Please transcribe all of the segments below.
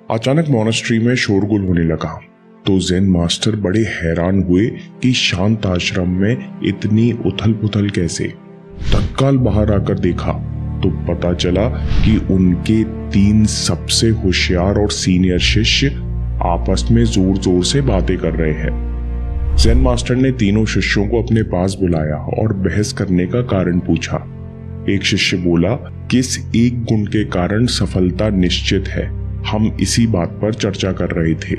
अचानक मॉनेस्ट्री में शोरगुल होने लगा तो ज़ेन मास्टर बड़े हैरान हुए कि शांत आश्रम में इतनी उथल पुथल कैसे। तत्काल बाहर आकर देखा तो पता चला कि उनके 3 सबसे होशियार और सीनियर शिष्य आपस में जोर जोर से बातें कर रहे हैं। ज़ेन मास्टर ने तीनों शिष्यों को अपने पास बुलाया और बहस करने का कारण पूछा। एक शिष्य बोला, किस एक गुण के कारण सफलता निश्चित है, हम इसी बात पर चर्चा कर रहे थे,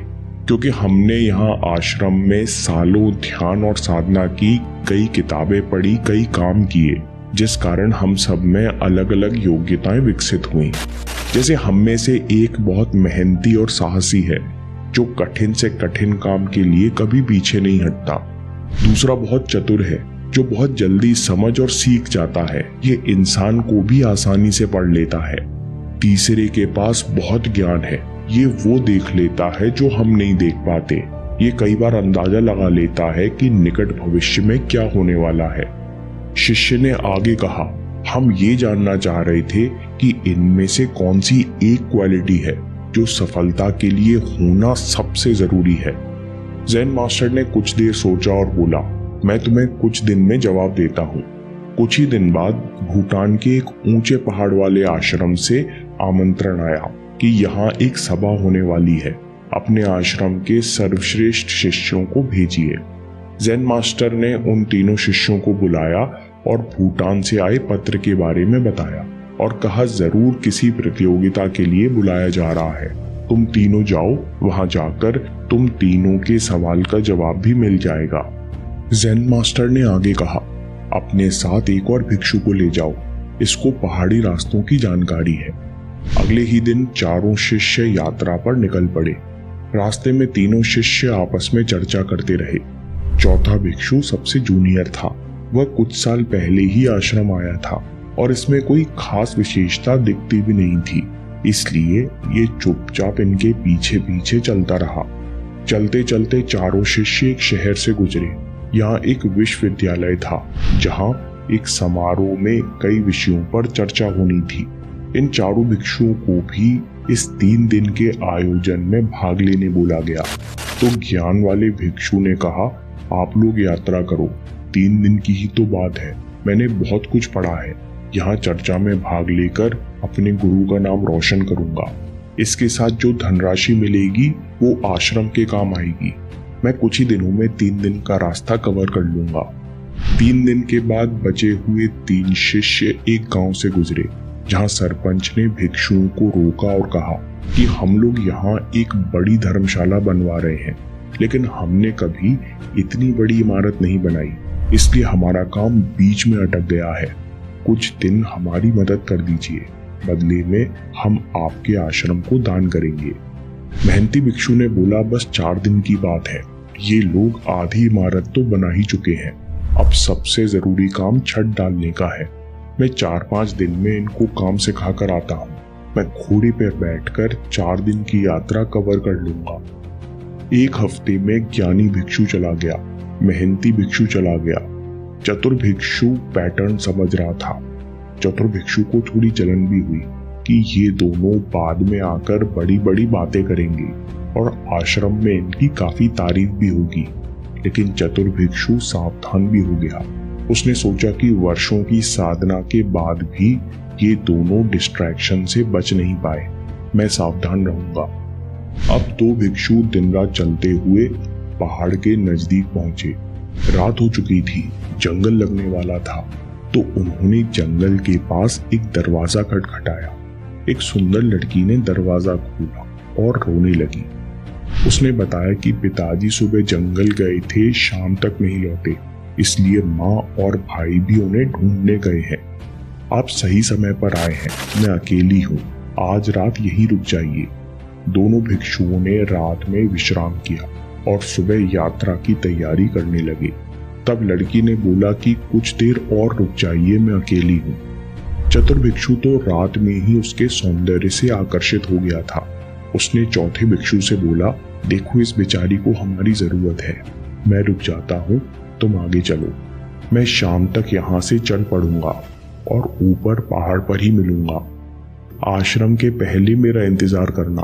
क्योंकि हमने यहाँ आश्रम में सालों ध्यान और साधना की, कई किताबें पढ़ी, कई काम किए, जिस कारण हम सब में अलग अलग योग्यताएं विकसित हुई। जैसे हम में से एक बहुत मेहनती और साहसी है, जो कठिन से कठिन काम के लिए कभी पीछे नहीं हटता। दूसरा बहुत चतुर है, जो बहुत जल्दी समझ और सीख जाता है, ये इंसान को भी आसानी से पढ़ लेता है। तीसरे के पास बहुत ज्ञान है, ये वो देख लेता है जो हम नहीं देख पाते। ये कई बार अंदाजा लगा लेता है कि निकट भविष्य में क्या होने वाला है। शिष्य ने आगे कहा, हम ये जानना चाह रहे थे कि इनमें से कौन सी एक क्वालिटी है जो सफलता के लिए होना सबसे जरूरी है। ज़ेन मास्टर ने कुछ देर सोचा और बोला, मैं तुम्हें कुछ दिन में जवाब देता हूँ। कुछ ही दिन बाद भूटान के एक ऊंचे पहाड़ वाले आश्रम से आमंत्रण आया कि यहाँ एक सभा होने वाली है, अपने आश्रम के सर्वश्रेष्ठ शिष्यों को भेजिए। ज़ेन मास्टर ने उन तीनों शिष्यों को बुलाया और भूटान से आए पत्र के बारे में बताया और कहा, जरूर किसी प्रतियोगिता के लिए बुलाया जा रहा है, तुम तीनों जाओ, वहां जाकर तुम तीनों के सवाल का जवाब भी मिल जाएगा। ज़ेन मास्टर ने आगे कहा, अपने साथ एक और भिक्षु को ले जाओ, इसको पहाड़ी रास्तों की जानकारी है। अगले ही दिन चारों शिष्य यात्रा पर निकल पड़े। रास्ते में तीनों शिष्य आपस में चर्चा करते रहे। चौथा भिक्षु सबसे जूनियर था, वह कुछ साल पहले ही आश्रम आया था और इसमें कोई खास विशेषता दिखती भी नहीं थी, इसलिए ये चुपचाप इनके पीछे पीछे चलता रहा। चलते चलते चारों शिष्य एक शहर से गुजरे। यहाँ एक विश्वविद्यालय था, जहाँ एक समारोह में कई विषयों पर चर्चा होनी थी। इन चारों भिक्षुओं को भी इस 3 दिन के आयोजन में भाग लेने बोला गया। तो ज्ञान वाले भिक्षु ने कहा, आप लोग यात्रा करो, 3 दिन की ही तो बात है, मैंने बहुत कुछ पढ़ा है, यहाँ चर्चा में भाग लेकर अपने गुरु का नाम रोशन करूंगा। इसके साथ जो धनराशि मिलेगी वो आश्रम के काम आएगी। मैं कुछ ही दिनों में 3 दिन का रास्ता कवर कर लूंगा। 3 दिन के बाद बचे हुए 3 शिष्य एक गांव से गुजरे, जहां सरपंच ने भिक्षुओं को रोका और कहा कि हम लोग यहाँ एक बड़ी धर्मशाला बनवा रहे हैं, लेकिन हमने कभी इतनी बड़ी इमारत नहीं बनाई, इसलिए हमारा काम बीच में अटक गया है। कुछ दिन हमारी मदद कर दीजिए, बदले में हम आपके आश्रम को दान करेंगे। मेहनती भिक्षु ने बोला, बस 4 दिन की बात है, ये लोग आधी इमारत तो बना ही चुके हैं, अब सबसे जरूरी काम छत डालने का है। मैं 4-5 दिन में इनको काम सिखा कर आता हूँ। मैं घोड़े पर बैठकर 4 दिन की यात्रा कवर कर लूंगा। 1 हफ्ते में ज्ञानी भिक्षु चला गया, मेहनती भिक्षु चला गया, चतुर भिक्षु पैटर्न समझ रहा था। चतुर भिक्षु को थोड़ी जलन भी हुई कि ये दोनों बाद में आकर बड़ी बड़ी बातें करेंगे और आश्रम में इनकी काफी तारीफ भी होगी, लेकिन चतुर भिक्षु सावधान भी हो गया। उसने सोचा कि वर्षों की साधना के बाद भी ये दोनों डिस्ट्रैक्शन से बच नहीं पाए, मैं सावधान रहूंगा। अब 2 भिक्षु दिन रात चलते हुए पहाड़ के नजदीक पहुंचे। रात हो चुकी थी, जंगल लगने वाला था, तो उन्होंने जंगल के पास एक दरवाजा खटखटाया। एक सुंदर लड़की ने दरवाजा खोला और रोने लगी। उसने बताया कि पिताजी सुबह जंगल गए थे, शाम तक नहीं लौटे, इसलिए माँ और भाई भी उन्हें ढूंढने गए हैं। आप सही समय पर आए हैं, मैं अकेली हूँ, आज रात यहीं रुक जाइए। दोनों भिक्षुओं ने रात में विश्राम किया और सुबह यात्रा की तैयारी करने लगे। तब लड़की ने बोला कि कुछ देर और रुक जाइए, मैं अकेली हूँ। चतुर भिक्षु तो रात में ही उसके सौंदर्य से आकर्षित हो गया था। उसने चौथे भिक्षु से बोला, देखो इस बेचारी को हमारी जरूरत है, मैं रुक जाता हूँ, तुम आगे चलो, मैं शाम तक यहाँ से चल पड़ूंगा और ऊपर पहाड़ पर ही मिलूंगा। आश्रम के पहले मेरा इंतजार करना।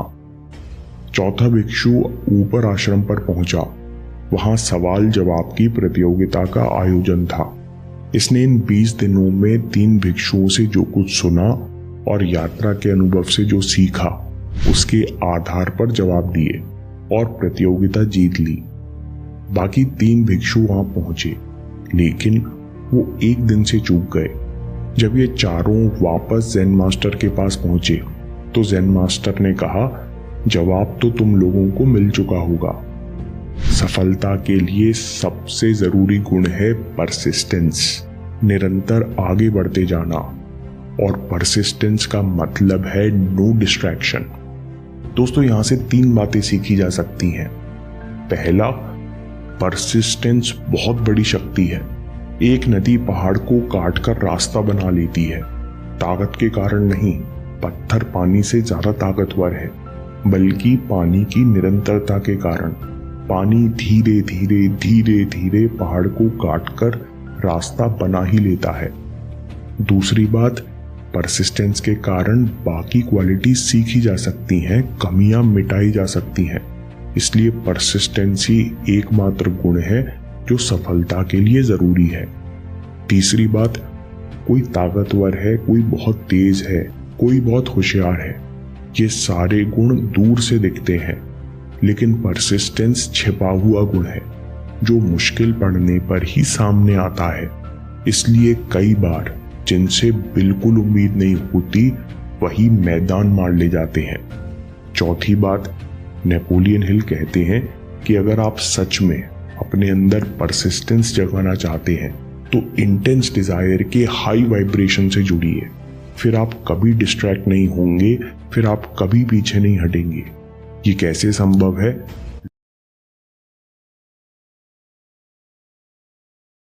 चौथा भिक्षु ऊपर आश्रम पर पहुंचा। वहां सवाल जवाब की प्रतियोगिता का आयोजन था। इसने इन 20 दिनों में 3 भिक्षुओं से जो कुछ सुना और यात्रा के अनुभव से जो सीखा, उसके आधार पर जवाब दिए और प्रतियोगिता जीत ली। बाकी 3 भिक्षु वहां पहुंचे, लेकिन वो एक दिन से चूक गए। जब ये चारों वापस ज़ेन मास्टर के पास पहुंचे तो ज़ेन मास्टर ने कहा, जवाब तो तुम लोगों को मिल चुका होगा। सफलता के लिए सबसे जरूरी गुण है परसिस्टेंस, निरंतर आगे बढ़ते जाना। और परसिस्टेंस का मतलब है नो डिस्ट्रैक्शन। दोस्तों, यहां से 3 बातें सीखी जा सकती हैं। पहला, परसिस्टेंस बहुत बड़ी शक्ति है। एक नदी पहाड़ को काटकर रास्ता बना लेती है, ताकत के कारण नहीं। पत्थर पानी से ज्यादा ताकतवर है, बल्कि पानी की निरंतरता के कारण। पानी धीरे धीरे धीरे धीरे पहाड़ को काटकर रास्ता बना ही लेता है। दूसरी बात, परसिस्टेंस के कारण बाकी क्वालिटी सीखी जा सकती हैं, कमियां मिटाई जा सकती हैं। इसलिए परसिस्टेंस ही एकमात्र गुण है जो सफलता के लिए जरूरी है। तीसरी बात, कोई ताकतवर है, कोई बहुत तेज है, कोई बहुत होशियार है। ये सारे गुण दूर से दिखते हैं, लेकिन परसिस्टेंस छिपा हुआ गुण है जो मुश्किल पड़ने पर ही सामने आता है। इसलिए कई बार जिनसे बिल्कुल उम्मीद नहीं होती, वही मैदान मार ले जाते हैं। चौथी बात, नेपोलियन हिल कहते हैं कि अगर आप सच में अपने अंदर परसिस्टेंस जगाना चाहते हैं तो इंटेंस डिजायर के हाई वाइब्रेशन से जुड़िए। फिर आप कभी डिस्ट्रैक्ट नहीं होंगे, फिर आप कभी पीछे नहीं हटेंगे। ये कैसे संभव है?